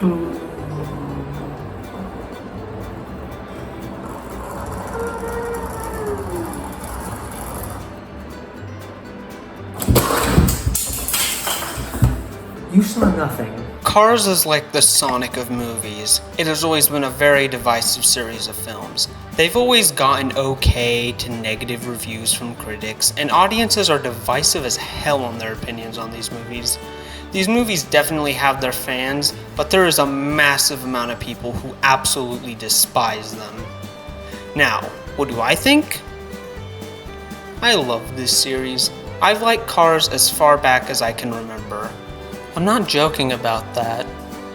You saw nothing. Cars is like the Sonic of movies. It has always been a very divisive series of films. They've always gotten okay to negative reviews from critics, and audiences are divisive as hell on their opinions on these movies. These movies definitely have their fans, but there is a massive amount of people who absolutely despise them. Now, what do I think? I love this series. I've liked Cars as far back as I can remember. I'm not joking about that.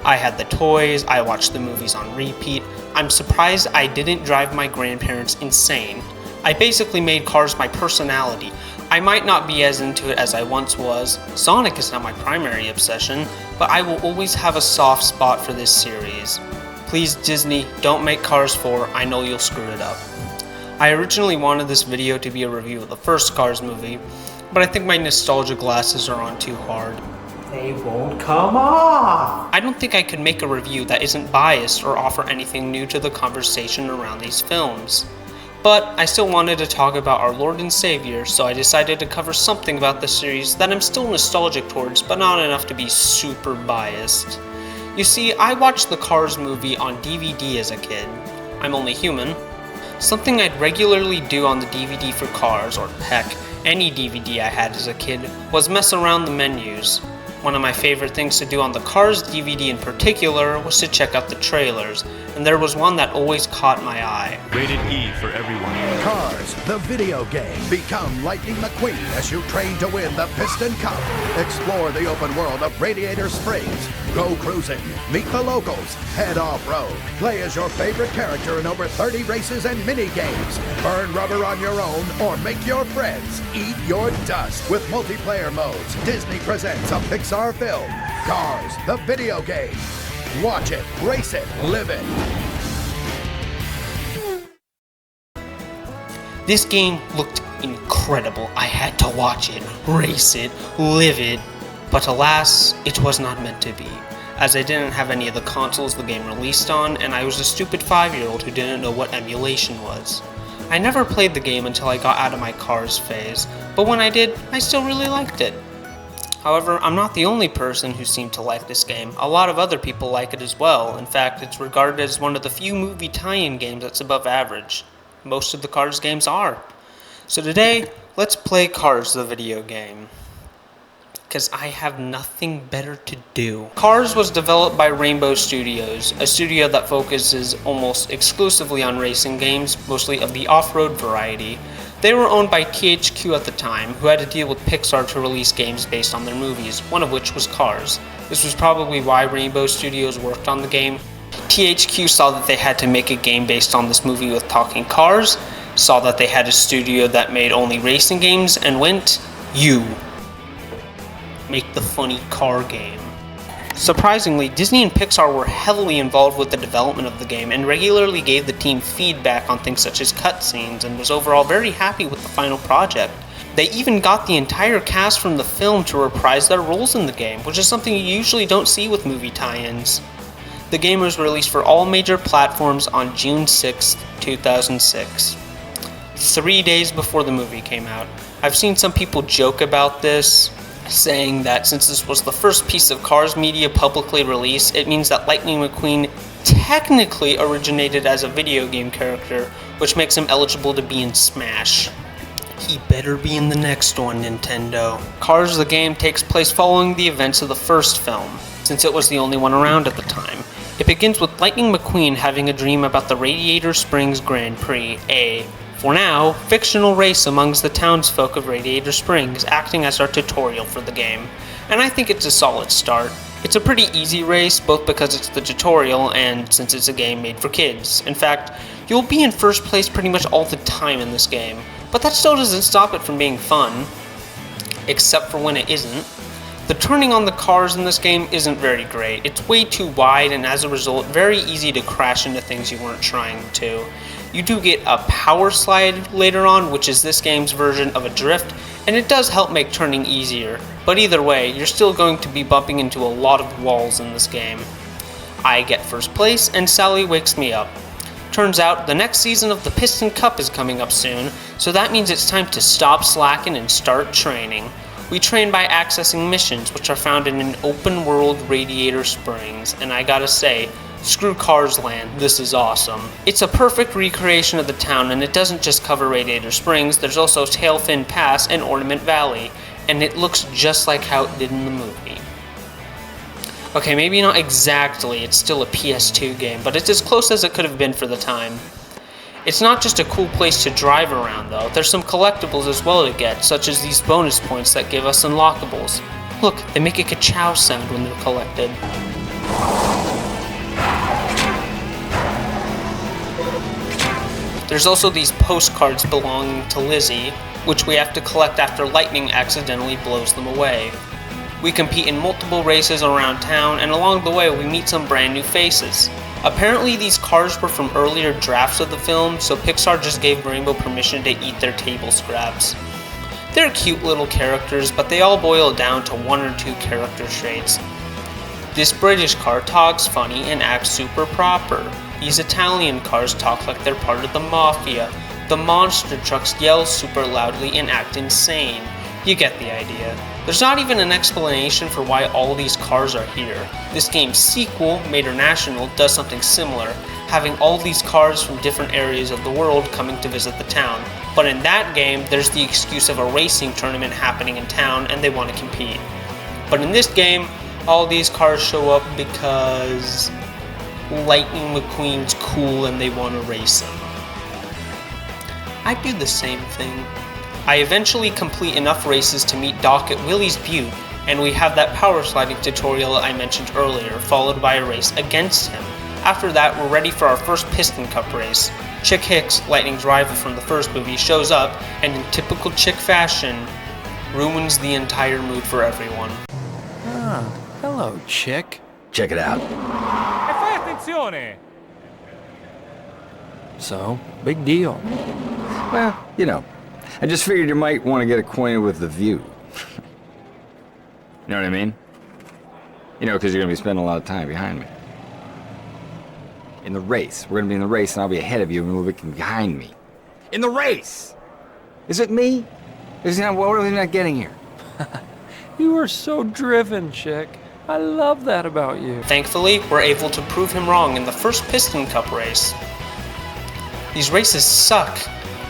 I had the toys, I watched the movies on repeat. I'm surprised I didn't drive my grandparents insane. I basically made Cars my personality. I might not be as into it as I once was. Sonic is not my primary obsession, but I will always have a soft spot for this series. Please, Disney, don't make Cars 4, I know you'll screw it up. I originally wanted this video to be a review of the first Cars movie, but I think my nostalgia glasses are on too hard. They won't come off! I don't think I could make a review that isn't biased or offer anything new to the conversation around these films. But I still wanted to talk about our Lord and Savior, so I decided to cover something about the series that I'm still nostalgic towards, but not enough to be super biased. You see, I watched the Cars movie on DVD as a kid. I'm only human. Something I'd regularly do on the DVD for Cars, or heck, any DVD I had as a kid, was mess around the menus. One of my favorite things to do on the Cars DVD in particular was to check out the trailers, and there was one that always caught my eye. Rated E for everyone. Cars, the video game. Become Lightning McQueen as you train to win the Piston Cup. Explore the open world of Radiator Springs. Go cruising, meet the locals, head off-road. Play as your favorite character in over 30 races and mini-games. Burn rubber on your own or make your friends eat your dust. With multiplayer modes, Disney presents a Pixar film, Cars, the video game. Watch it, race it, live it. This game looked incredible. I had to watch it, race it, live it. But alas, it was not meant to be, as I didn't have any of the consoles the game released on, and I was a stupid 5-year-old who didn't know what emulation was. I never played the game until I got out of my Cars phase, but when I did, I still really liked it. However, I'm not the only person who seemed to like this game. A lot of other people like it as well. In fact, it's regarded as one of the few movie tie-in games that's above average. Most of the Cars games are. So today, let's play Cars the video game, because I have nothing better to do. Cars was developed by Rainbow Studios, a studio that focuses almost exclusively on racing games, mostly of the off-road variety. They were owned by THQ at the time, who had to deal with Pixar to release games based on their movies, one of which was Cars. This was probably why Rainbow Studios worked on the game. THQ saw that they had to make a game based on this movie with talking cars, saw that they had a studio that made only racing games, and went, "You make the funny car game." Surprisingly, Disney and Pixar were heavily involved with the development of the game and regularly gave the team feedback on things such as cutscenes, and was overall very happy with the final project. They even got the entire cast from the film to reprise their roles in the game, which is something you usually don't see with movie tie-ins. The game was released for all major platforms on June 6, 2006. 3 days before the movie came out. I've seen some people joke about this, saying that since this was the first piece of Cars media publicly released, it means that Lightning McQueen technically originated as a video game character, which makes him eligible to be in Smash. He better be in the next one, Nintendo. Cars the game takes place following the events of the first film, since it was the only one around at the time. It begins with Lightning McQueen having a dream about the Radiator Springs Grand Prix, for now, fictional race amongst the townsfolk of Radiator Springs, acting as our tutorial for the game. And I think it's a solid start. It's a pretty easy race, both because it's the tutorial and since it's a game made for kids. In fact, you'll be in first place pretty much all the time in this game, but that still doesn't stop it from being fun, except for when it isn't. The turning on the cars in this game isn't very great. It's way too wide, and as a result, very easy to crash into things you weren't trying to. You do get a power slide later on, which is this game's version of a drift, and it does help make turning easier. But either way, you're still going to be bumping into a lot of walls in this game. I get first place, and Sally wakes me up. Turns out the next season of the Piston Cup is coming up soon, so that means it's time to stop slacking and start training. We train by accessing missions, which are found in an open world Radiator Springs, and I gotta say, screw Cars Land, this is awesome. It's a perfect recreation of the town, and it doesn't just cover Radiator Springs, there's also Tailfin Pass and Ornament Valley, and it looks just like how it did in the movie. Okay, maybe not exactly, it's still a PS2 game, but it's as close as it could have been for the time. It's not just a cool place to drive around though, there's some collectibles as well to get, such as these bonus points that give us unlockables. Look, they make a ka-chow sound when they're collected. There's also these postcards belonging to Lizzie, which we have to collect after lightning accidentally blows them away. We compete in multiple races around town, and along the way we meet some brand new faces. Apparently these cars were from earlier drafts of the film, so Pixar just gave Rainbow permission to eat their table scraps. They're cute little characters, but they all boil down to one or two character traits. This British car talks funny and acts super proper. These Italian cars talk like they're part of the mafia. The monster trucks yell super loudly and act insane. You get the idea. There's not even an explanation for why all these cars are here. This game's sequel, Mater National, does something similar, having all these cars from different areas of the world coming to visit the town. But in that game, there's the excuse of a racing tournament happening in town and they want to compete. But in this game, all these cars show up because Lightning McQueen's cool and they want to race him. I do the same thing. I eventually complete enough races to meet Doc at Willie's Butte, and we have that power sliding tutorial I mentioned earlier, followed by a race against him. After that, we're ready for our first Piston Cup race. Chick Hicks, Lightning's rival from the first movie, shows up, and in typical Chick fashion, ruins the entire mood for everyone. Ah, hello, Chick. Check it out. E fai attenzione! So, big deal. Well, you know, I just figured you might want to get acquainted with the view. You know what I mean? You know, because you're going to be spending a lot of time behind me. In the race. We're going to be in the race and I'll be ahead of you and you'll be behind me. In the race! Is it me? What are we not getting here? You are so driven, Chick. I love that about you. Thankfully, we're able to prove him wrong in the first Piston Cup race. These races suck.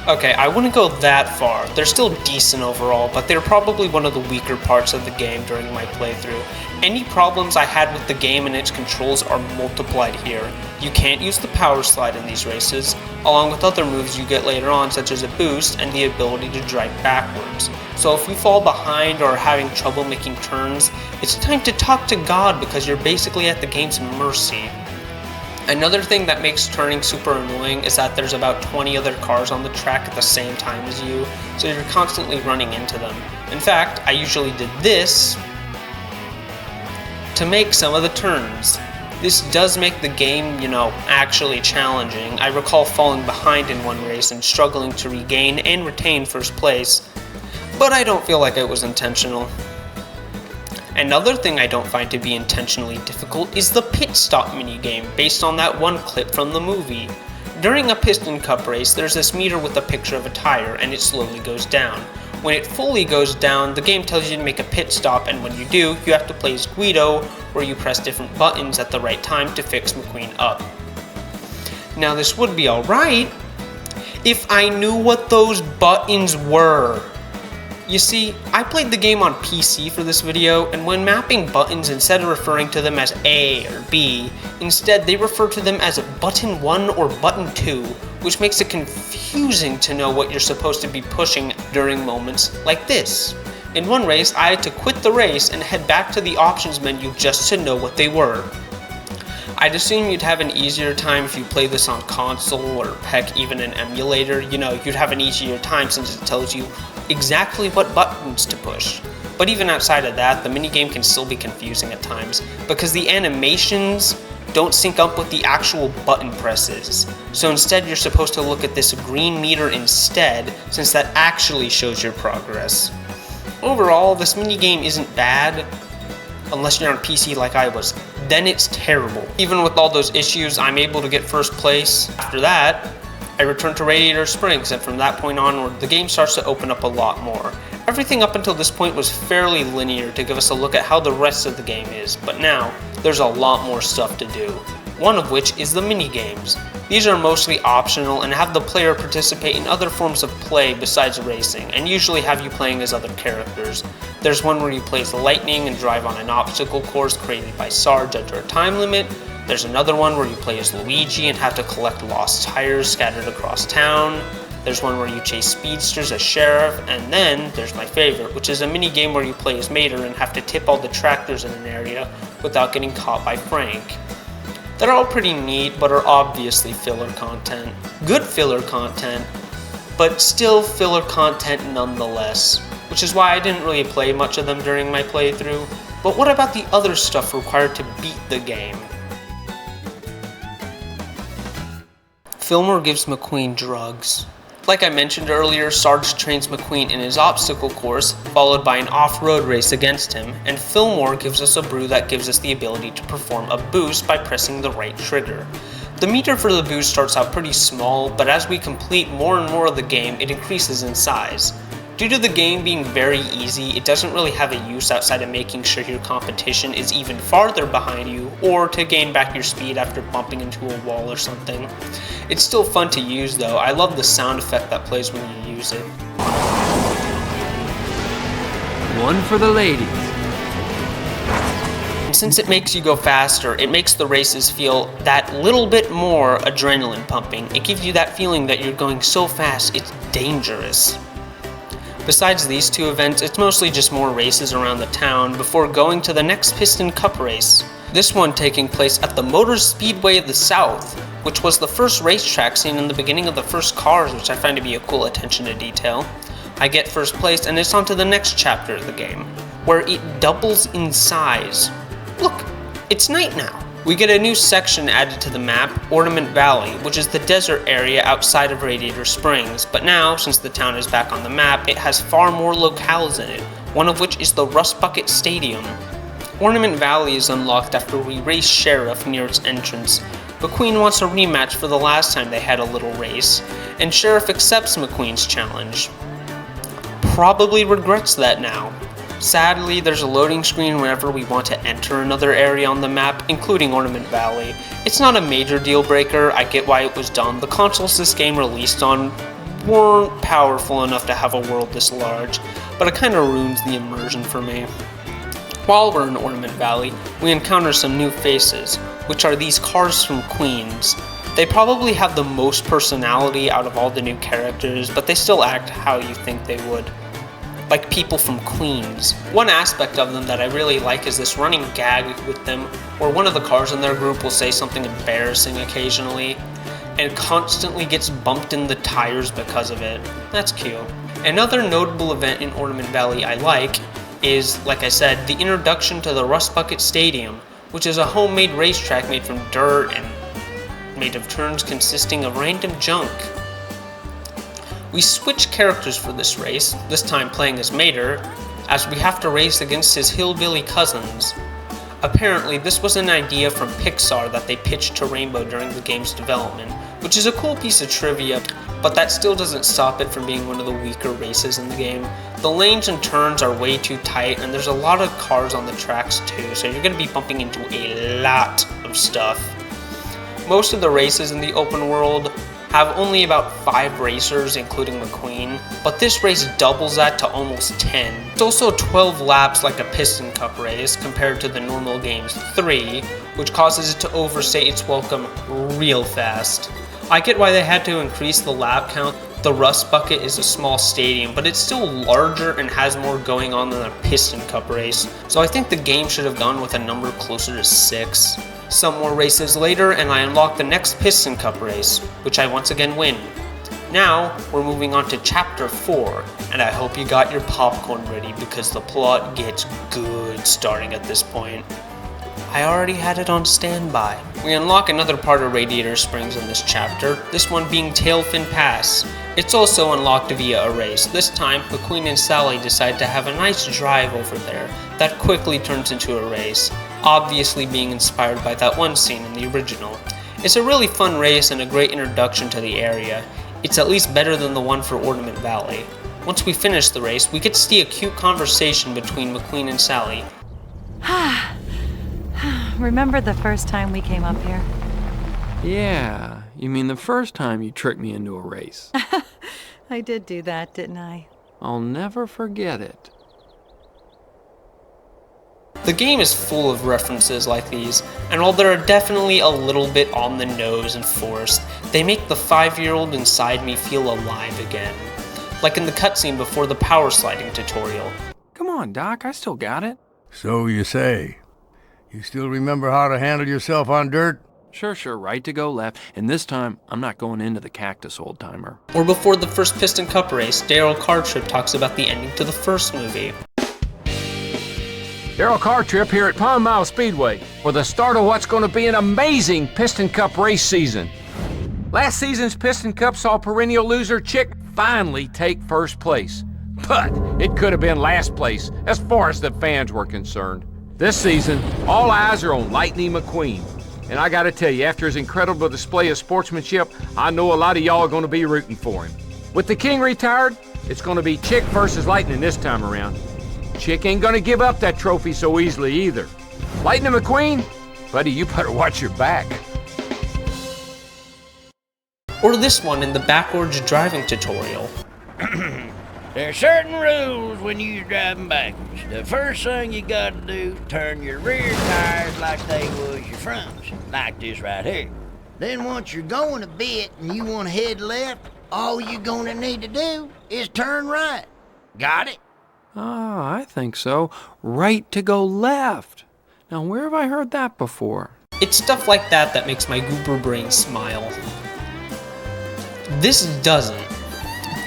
Okay, I wouldn't go that far. They're still decent overall, but they're probably one of the weaker parts of the game during my playthrough. Any problems I had with the game and its controls are multiplied here. You can't use the power slide in these races, along with other moves you get later on such as a boost and the ability to drive backwards. So if you fall behind or are having trouble making turns, it's time to talk to God because you're basically at the game's mercy. Another thing that makes turning super annoying is that there's about 20 other cars on the track at the same time as you, so you're constantly running into them. In fact, I usually did this to make some of the turns. This does make the game, actually challenging. I recall falling behind in one race and struggling to regain and retain first place, but I don't feel like it was intentional. Another thing I don't find to be intentionally difficult is the pit stop minigame, based on that one clip from the movie. During a Piston Cup race, there's this meter with a picture of a tire, and it slowly goes down. When it fully goes down, the game tells you to make a pit stop, and when you do, you have to play as Guido, where you press different buttons at the right time to fix McQueen up. Now this would be alright if I knew what those buttons were. You see, I played the game on PC for this video, and when mapping buttons, instead of referring to them as A or B, instead they refer to them as button 1 or button 2, which makes it confusing to know what you're supposed to be pushing during moments like this. In one race, I had to quit the race and head back to the options menu just to know what they were. I'd assume you'd have an easier time if you play this on console or heck even an emulator. You'd have an easier time since it tells you exactly what buttons to push. But even outside of that, the minigame can still be confusing at times because the animations don't sync up with the actual button presses. So instead you're supposed to look at this green meter instead, since that actually shows your progress. Overall, this minigame isn't bad, unless you're on PC like I was. then it's terrible. Even with all those issues, I'm able to get first place. After that, I return to Radiator Springs, and from that point onward, the game starts to open up a lot more. Everything up until this point was fairly linear to give us a look at how the rest of the game is, but now, there's a lot more stuff to do. One of which is the mini-games. These are mostly optional and have the player participate in other forms of play besides racing, and usually have you playing as other characters. There's one where you play as Lightning and drive on an obstacle course created by Sarge under a time limit. There's another one where you play as Luigi and have to collect lost tires scattered across town. There's one where you chase speedsters as Sheriff, and then there's my favorite, which is a mini game where you play as Mater and have to tip all the tractors in an area without getting caught by Frank. They're all pretty neat, but are obviously filler content. Good filler content, but still filler content nonetheless, which is why I didn't really play much of them during my playthrough. But what about the other stuff required to beat the game? Fillmore gives McQueen drugs. Like I mentioned earlier, Sarge trains McQueen in his obstacle course, followed by an off-road race against him, and Fillmore gives us a brew that gives us the ability to perform a boost by pressing the right trigger. The meter for the boost starts out pretty small, but as we complete more and more of the game, it increases in size. Due to the game being very easy, it doesn't really have a use outside of making sure your competition is even farther behind you, or to gain back your speed after bumping into a wall or something. It's still fun to use though. I love the sound effect that plays when you use it. One for the ladies. And since it makes you go faster, it makes the races feel that little bit more adrenaline pumping. It gives you that feeling that you're going so fast, it's dangerous. Besides these two events, it's mostly just more races around the town before going to the next Piston Cup race. This one taking place at the Motor Speedway of the South, which was the first racetrack seen in the beginning of the first Cars, which I find to be a cool attention to detail. I get first place and it's on to the next chapter of the game, where it doubles in size. Look, it's night now. We get a new section added to the map, Ornament Valley, which is the desert area outside of Radiator Springs, but now, since the town is back on the map, it has far more locales in it, one of which is the Rust Bucket Stadium. Ornament Valley is unlocked after we race Sheriff near its entrance. McQueen wants a rematch for the last time they had a little race, and Sheriff accepts McQueen's challenge. Probably regrets that now. Sadly, there's a loading screen whenever we want to enter another area on the map, including Ornament Valley. It's not a major deal breaker, I get why it was done. The consoles this game released on weren't powerful enough to have a world this large, but it kinda ruins the immersion for me. While we're in Ornament Valley, we encounter some new faces, which are these cars from Queens. They probably have the most personality out of all the new characters, but they still act how you think they would. Like people from Queens. One aspect of them that I really like is this running gag with them, where one of the cars in their group will say something embarrassing occasionally, and constantly gets bumped in the tires because of it. That's cute. Another notable event in Ornament Valley I like is, like I said, the introduction to the Rust Bucket Stadium, which is a homemade racetrack made from dirt and made of turns consisting of random junk. We switch characters for this race, this time playing as Mater, as we have to race against his hillbilly cousins. Apparently, this was an idea from Pixar that they pitched to Rainbow during the game's development, which is a cool piece of trivia, but that still doesn't stop it from being one of the weaker races in the game. The lanes and turns are way too tight, and there's a lot of cars on the tracks too, so you're going to be bumping into a lot of stuff. Most of the races in the open world have only about 5 racers, including McQueen, but this race doubles that to almost 10. It's also 12 laps like a Piston Cup race, compared to the normal game's 3, which causes it to overstay its welcome real fast. I get why they had to increase the lap count. The Rust Bucket is a small stadium, but it's still larger and has more going on than a Piston Cup race, so I think the game should have gone with a number closer to 6. Some more races later, and I unlock the next Piston Cup race, which I once again win. Now, we're moving on to Chapter 4, and I hope you got your popcorn ready because the plot gets good starting at this point. I already had it on standby. We unlock another part of Radiator Springs in this chapter, this one being Tailfin Pass. It's also unlocked via a race. This time, McQueen and Sally decide to have a nice drive over there that quickly turns into a race. obviously being inspired by that one scene in the original. It's a really fun race and a great introduction to the area. It's at least better than the one for Ornament Valley. Once we finish the race, we get to see a cute conversation between McQueen and Sally. Remember the first time we came up here? Yeah, you mean the first time you tricked me into a race. I did do that, didn't I? I'll never forget it. The game is full of references like these, and while they're definitely a little bit on the nose and forced, they make the 5-year-old inside me feel alive again. Like in the cutscene before the power sliding tutorial. Come on, Doc, I still got it. So you say. You still remember how to handle yourself on dirt? Sure, right to go left, and this time, I'm not going into the cactus, old-timer. Or before the first Piston Cup race, Daryl Cartrip talks about the ending to the first movie. Daryl Cartrip here at Pond Mile Speedway for the start of what's going to be an amazing Piston Cup race season. Last season's Piston Cup saw perennial loser Chick finally take first place. But it could have been last place as far as the fans were concerned. This season, all eyes are on Lightning McQueen. And I gotta tell you, after his incredible display of sportsmanship, I know a lot of y'all are gonna be rooting for him. With the King retired, it's gonna be Chick versus Lightning this time around. Chick ain't gonna give up that trophy so easily either. Lightning McQueen, buddy, you better watch your back. Or this one in the backwards driving tutorial. There's certain rules when you're driving backwards. The first thing you gotta do, turn your rear tires like they was your fronts, like this right here. Then once you're going a bit and you want to head left, all you're gonna need to do is turn right. Got it? Ah, I think so. Right to go left. Now, where have I heard that before? It's stuff like that that makes my goober brain smile. This doesn't.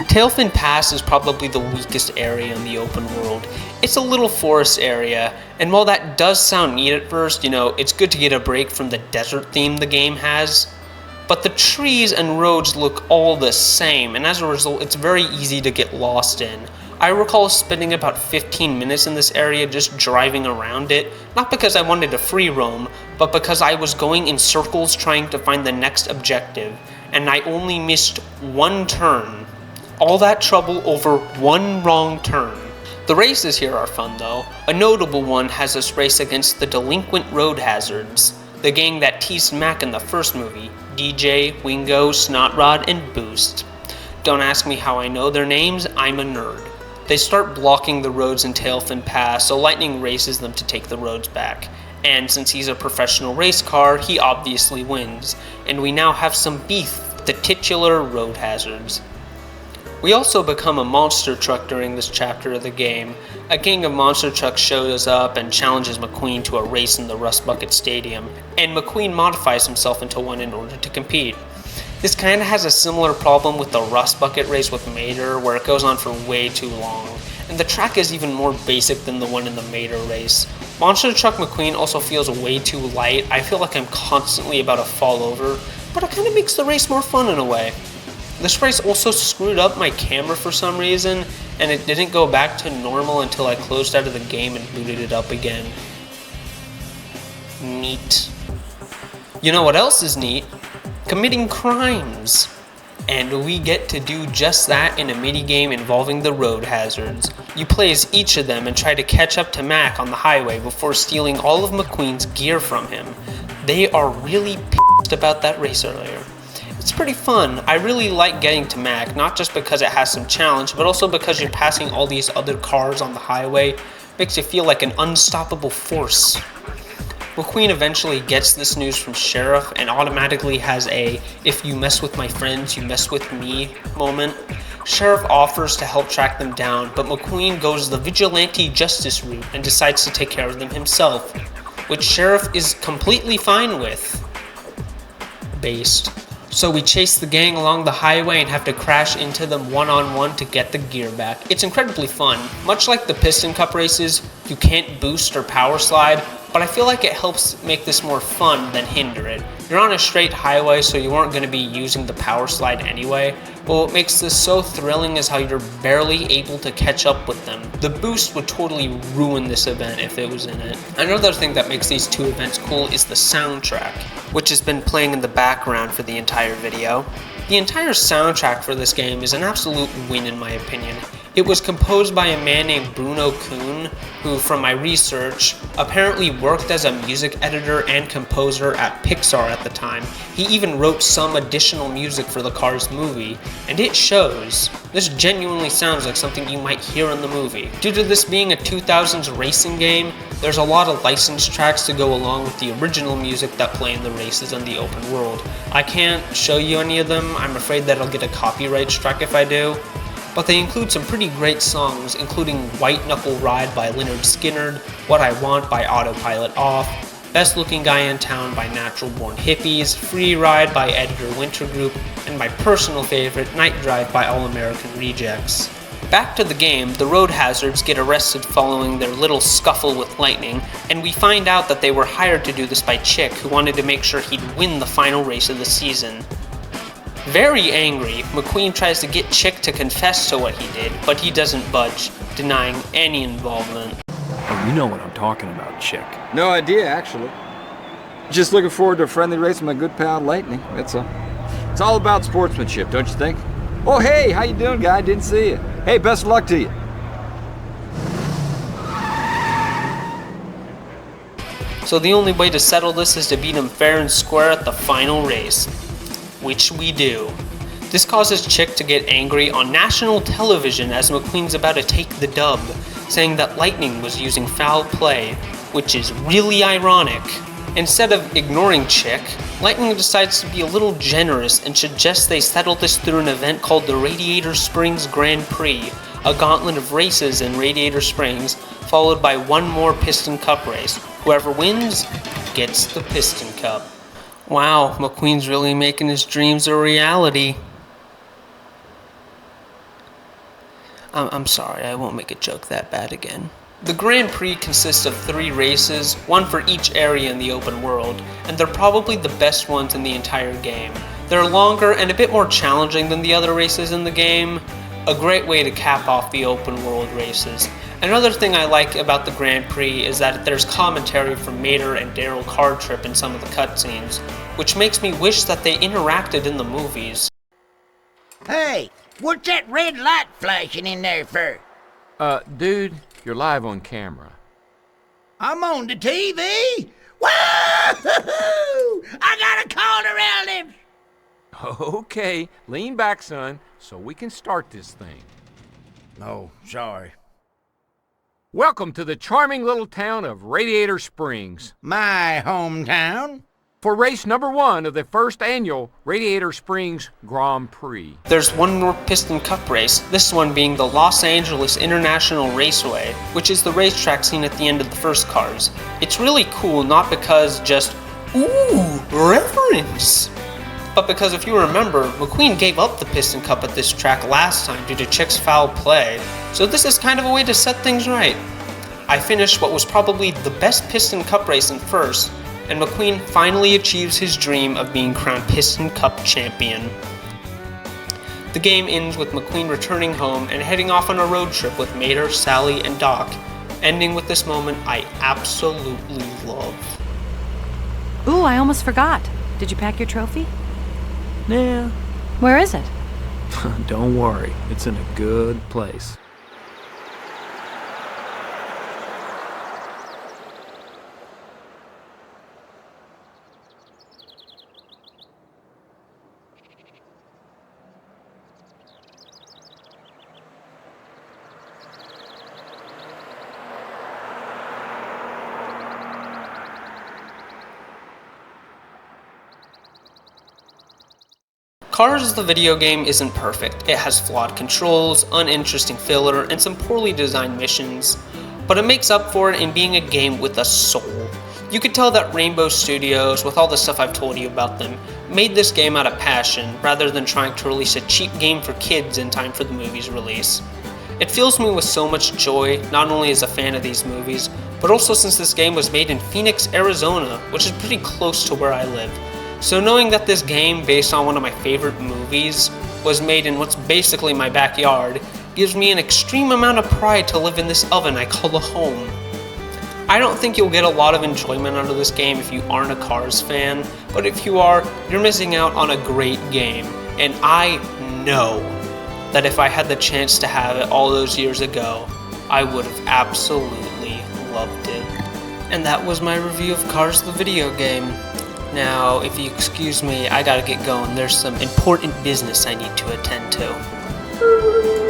Tailfin Pass is probably the weakest area in the open world. It's a little forest area, and while that does sound neat at first, it's good to get a break from the desert theme the game has. But the trees and roads look all the same, and as a result, it's very easy to get lost in. I recall spending about 15 minutes in this area just driving around it, not because I wanted to free roam, but because I was going in circles trying to find the next objective, and I only missed one turn. All that trouble over one wrong turn. The races here are fun though. A notable one has us race against the Delinquent Road Hazards, the gang that teased Mac in the first movie, DJ, Wingo, Snotrod, and Boost. Don't ask me how I know their names, I'm a nerd. They start blocking the roads in Tailfin Pass, so Lightning races them to take the roads back. And since he's a professional race car, he obviously wins, and we now have some beef with the titular road hazards. We also become a monster truck during this chapter of the game. A gang of monster trucks shows up and challenges McQueen to a race in the Rust Bucket Stadium, and McQueen modifies himself into one in order to compete. This kinda has a similar problem with the Rust Bucket race with Mater, where it goes on for way too long, and the track is even more basic than the one in the Mater race. Monster Truck McQueen also feels way too light. I feel like I'm constantly about to fall over, but it kinda makes the race more fun in a way. This race also screwed up my camera for some reason, and it didn't go back to normal until I closed out of the game and booted it up again. Neat. You know what else is neat? Committing crimes. And we get to do just that in a minigame involving the road hazards. You play as each of them and try to catch up to Mac on the highway before stealing all of McQueen's gear from him. They are really pissed about that race earlier. It's pretty fun. I really like getting to Mac, not just because it has some challenge, but also because you're passing all these other cars on the highway. Makes you feel like an unstoppable force. McQueen eventually gets this news from Sheriff and automatically has a "if you mess with my friends, you mess with me" moment. Sheriff offers to help track them down, but McQueen goes the vigilante justice route and decides to take care of them himself, which Sheriff is completely fine with. Based. So we chase the gang along the highway and have to crash into them one-on-one to get the gear back. It's incredibly fun. Much like the Piston Cup races, you can't boost or power slide, but I feel like it helps make this more fun than hinder it. You're on a straight highway, so you aren't going to be using the power slide anyway, But what makes this so thrilling is how you're barely able to catch up with them. The boost would totally ruin this event if it was in it. Another thing that makes these two events cool is the soundtrack, which has been playing in the background for the entire video. The entire soundtrack for this game is an absolute win in my opinion. It was composed by a man named Bruno Kuhn, who, from my research, apparently worked as a music editor and composer at Pixar at the time. He even wrote some additional music for the Cars movie, and it shows. This genuinely sounds like something you might hear in the movie. Due to this being a 2000s racing game, there's a lot of licensed tracks to go along with the original music that play in the races and the open world. I can't show you any of them, I'm afraid that I'll get a copyright strike if I do. But they include some pretty great songs, including White Knuckle Ride by Lynyrd Skynyrd, What I Want by Autopilot Off, Best Looking Guy in Town by Natural Born Hippies, Free Ride by Edgar Winter Group, and my personal favorite, Night Drive by All American Rejects. Back to the game, the road hazards get arrested following their little scuffle with Lightning, and we find out that they were hired to do this by Chick, who wanted to make sure he'd win the final race of the season. Very angry, McQueen tries to get Chick to confess to what he did, but he doesn't budge, denying any involvement. Oh, you know what I'm talking about, Chick. No idea, actually. Just looking forward to a friendly race with my good pal Lightning, that's all. It's all about sportsmanship, don't you think? Oh, hey, how you doing, guy? Didn't see you. Hey, best of luck to you. So the only way to settle this is to beat him fair and square at the final race. Which we do. This causes Chick to get angry on national television as McQueen's about to take the dub, saying that Lightning was using foul play, which is really ironic. Instead of ignoring Chick, Lightning decides to be a little generous and suggests they settle this through an event called the Radiator Springs Grand Prix, a gauntlet of races in Radiator Springs, followed by one more Piston Cup race. Whoever wins gets the Piston Cup. Wow, McQueen's really making his dreams a reality. I'm sorry, I won't make a joke that bad again. The Grand Prix consists of 3 races, one for each area in the open world, and they're probably the best ones in the entire game. They're longer and a bit more challenging than the other races in the game, a great way to cap off the open world races. Another thing I like about the Grand Prix is that there's commentary from Mater and Daryl Cardtrip in some of the cutscenes, which makes me wish that they interacted in the movies. Hey, what's that red light flashing in there for? Dude, you're live on camera. I'm on the TV? Woo! I got a call around him! Okay, lean back, son, so we can start this thing. Oh, sorry. Welcome to the charming little town of Radiator Springs. My hometown. For race number 1 of the first annual Radiator Springs Grand Prix. There's one more Piston Cup race, this one being the Los Angeles International Raceway, which is the racetrack seen at the end of the first Cars. It's really cool, not because just, ooh, reference, but because if you remember, McQueen gave up the Piston Cup at this track last time due to Chick's foul play, so this is kind of a way to set things right. I finished what was probably the best Piston Cup race in first, and McQueen finally achieves his dream of being crowned Piston Cup champion. The game ends with McQueen returning home and heading off on a road trip with Mater, Sally, and Doc, ending with this moment I absolutely love. Ooh, I almost forgot. Did you pack your trophy? Nah, Where is it? don't worry. It's in a good place. Cars the video game isn't perfect. It has flawed controls, uninteresting filler, and some poorly designed missions, but it makes up for it in being a game with a soul. You could tell that Rainbow Studios, with all the stuff I've told you about them, made this game out of passion rather than trying to release a cheap game for kids in time for the movie's release. It fills me with so much joy, not only as a fan of these movies, but also since this game was made in Phoenix, Arizona, which is pretty close to where I live. So knowing that this game, based on one of my favorite movies, was made in what's basically my backyard, gives me an extreme amount of pride to live in this oven I call a home. I don't think you'll get a lot of enjoyment out of this game if you aren't a Cars fan, but if you are, you're missing out on a great game. And I know that if I had the chance to have it all those years ago, I would have absolutely loved it. And that was my review of Cars the video game. Now, if you excuse me, I gotta get going. There's some important business I need to attend to.